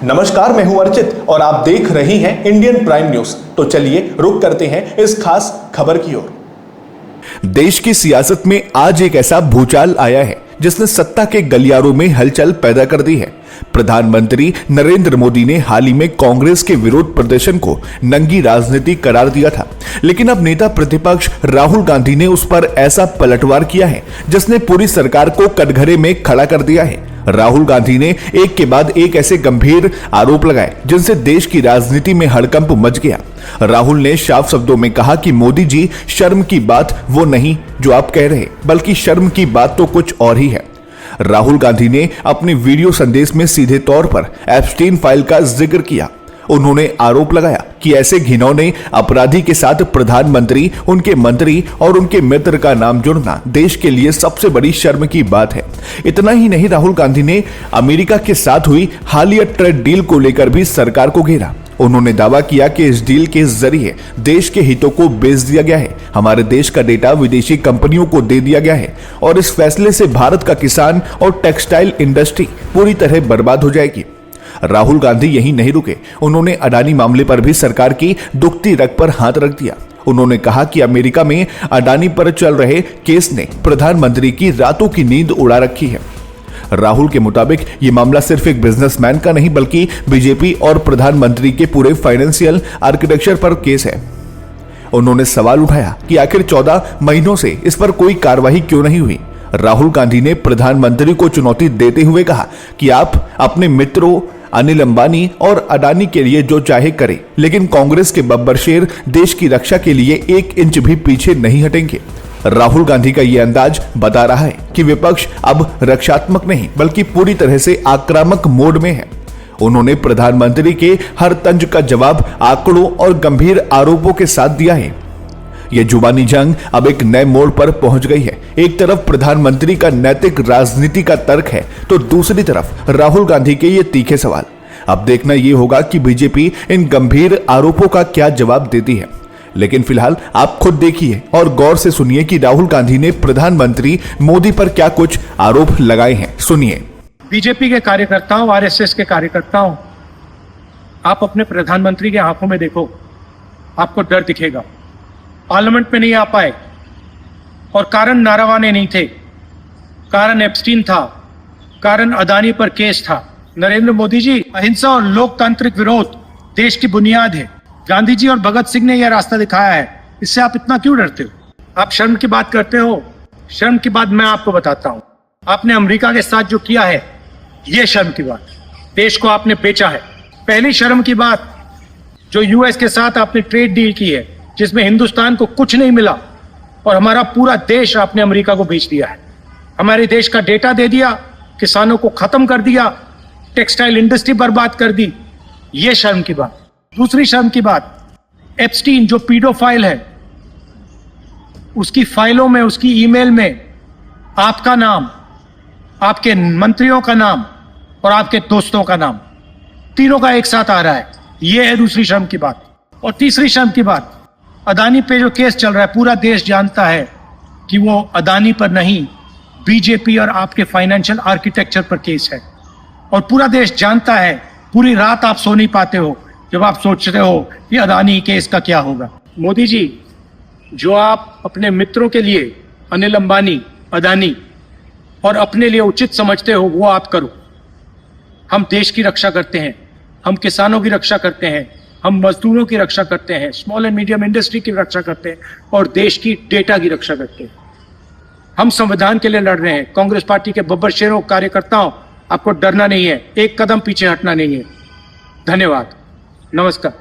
नमस्कार, मैं हूं अर्चित और आप देख रहे हैं इंडियन प्राइम न्यूज। तो चलिए रुक करते हैं इस खास खबर की ओर। देश की सियासत में आज एक ऐसा भूचाल आया है जिसने सत्ता के गलियारों में हलचल पैदा कर दी है। प्रधानमंत्री नरेंद्र मोदी ने हाल ही में कांग्रेस के विरोध प्रदर्शन को नंगी राजनीति करार दिया था, लेकिन अब नेता प्रतिपक्ष राहुल गांधी ने उस पर ऐसा पलटवार किया है जिसने पूरी सरकार को कटघरे में खड़ा कर दिया है। राहुल गांधी ने एक के बाद एक ऐसे गंभीर आरोप लगाए जिनसे देश की राजनीति में हड़कंप मच गया। राहुल ने साफ शब्दों में कहा कि मोदी जी, शर्म की बात वो नहीं जो आप कह रहे, बल्कि शर्म की बात तो कुछ और ही है। राहुल गांधी ने अपने वीडियो संदेश में सीधे तौर पर एप्स्टीन फाइल का जिक्र किया। उन्होंने आरोप लगाया कि ऐसे घिनौने अपराधी के साथ प्रधानमंत्री, उनके मंत्री और उनके मित्र का नाम जुड़ना देश के लिए सबसे बड़ी शर्म की बात है। इतना ही नहीं, राहुल गांधी ने अमेरिका के साथ हुई हालिया ट्रेड डील को लेकर भी सरकार को घेरा। उन्होंने दावा किया कि इस डील के जरिए देश के हितों को बेच दिया गया है, हमारे देश का डेटा विदेशी कंपनियों को दे दिया गया है और इस फैसले से भारत का किसान और टेक्सटाइल इंडस्ट्री पूरी तरह बर्बाद हो जाएगी। राहुल गांधी यहीं नहीं रुके, उन्होंने अडानी मामले पर भी सरकार की दुखती रग पर हाथ रख दिया। उन्होंने कहा कि अमेरिका में अडानी पर चल रहे केस ने प्रधानमंत्री की रातों की नींद उड़ा रखी है। राहुल के मुताबिक ये मामला सिर्फ एक बिजनेसमैन का नहीं बल्कि बीजेपी और प्रधानमंत्री के पूरे फाइनेंशियल आर्किटेक्चर पर केस है। उन्होंने सवाल उठाया कि आखिर 14 महीनों से इस पर कोई कार्रवाई क्यों नहीं हुई। राहुल गांधी ने प्रधानमंत्री को चुनौती देते हुए कहा कि आप अपने मित्रों अनिल अंबानी और अडानी के लिए जो चाहे करें, लेकिन कांग्रेस के बब्बर शेर देश की रक्षा के लिए 1 इंच भी पीछे नहीं हटेंगे। राहुल गांधी का यह अंदाज बता रहा है कि विपक्ष अब रक्षात्मक नहीं बल्कि पूरी तरह से आक्रामक मोड में है। उन्होंने प्रधानमंत्री के हर तंज का जवाब आंकड़ों और गंभीर आरोपों के साथ दिया है। यह जुबानी जंग अब एक नए मोड़ पर पहुंच गई है। एक तरफ प्रधानमंत्री का नैतिक राजनीति का तर्क है तो दूसरी तरफ राहुल गांधी के ये तीखे सवाल। अब देखना यह होगा कि बीजेपी इन गंभीर आरोपों का क्या जवाब देती है। लेकिन फिलहाल आप खुद देखिए और गौर से सुनिए कि राहुल गांधी ने प्रधानमंत्री मोदी पर क्या कुछ आरोप लगाए हैं। सुनिए। बीजेपी के कार्यकर्ताओं, आरएसएस के कार्यकर्ताओं, आप अपने प्रधानमंत्री के आंखों में देखो, आपको डर दिखेगा। पार्लियामेंट में नहीं आ पाए और कारण नारावाने नहीं थे, कारण एप्स्टीन था, कारण अदानी पर केस था। नरेंद्र मोदी जी, अहिंसा और लोकतांत्रिक विरोध देश की बुनियाद है। गांधी जी और भगत सिंह ने यह रास्ता दिखाया है, इससे आप इतना क्यों डरते हो? आप शर्म की बात करते हो। शर्म की बात मैं आपको बताता हूं। आपने अमेरिका के साथ जो किया है, यह शर्म की बात। देश को आपने बेचा है। पहली शर्म की बात, जो यूएस के साथ आपने ट्रेड डील की है जिसमें हिंदुस्तान को कुछ नहीं मिला और हमारा पूरा देश आपने अमेरिका को बेच दिया है। हमारे देश का डेटा दे दिया, किसानों को खत्म कर दिया, टेक्सटाइल इंडस्ट्री बर्बाद कर दी। यह शर्म की बात। दूसरी शर्म की बात, एप्स्टीन जो पीडोफाइल है, उसकी फाइलों में, उसकी ईमेल में आपका नाम, आपके मंत्रियों का नाम और आपके दोस्तों का नाम, तीनों का एक साथ आ रहा है। यह है दूसरी शर्म की बात। और तीसरी शर्म की बात, अदानी पे जो केस चल रहा है, पूरा देश जानता है कि वो अदानी पर नहीं, बीजेपी और आपके फाइनेंशियल आर्किटेक्चर पर केस है। और पूरा देश जानता है, पूरी रात आप सो नहीं पाते हो जब आप सोचते हो कि अदानी केस का क्या होगा। मोदी जी, जो आप अपने मित्रों के लिए अनिल अंबानी, अदानी और अपने लिए उचित समझते हो वो आप करो। हम देश की रक्षा करते हैं, हम किसानों की रक्षा करते हैं, हम मजदूरों की रक्षा करते हैं, स्मॉल एंड मीडियम इंडस्ट्री की रक्षा करते हैं और देश की डेटा की रक्षा करते हैं। हम संविधान के लिए लड़ रहे हैं। कांग्रेस पार्टी के बब्बर शेरों, कार्यकर्ताओं, आपको डरना नहीं है, एक कदम पीछे हटना नहीं है। धन्यवाद, नमस्कार।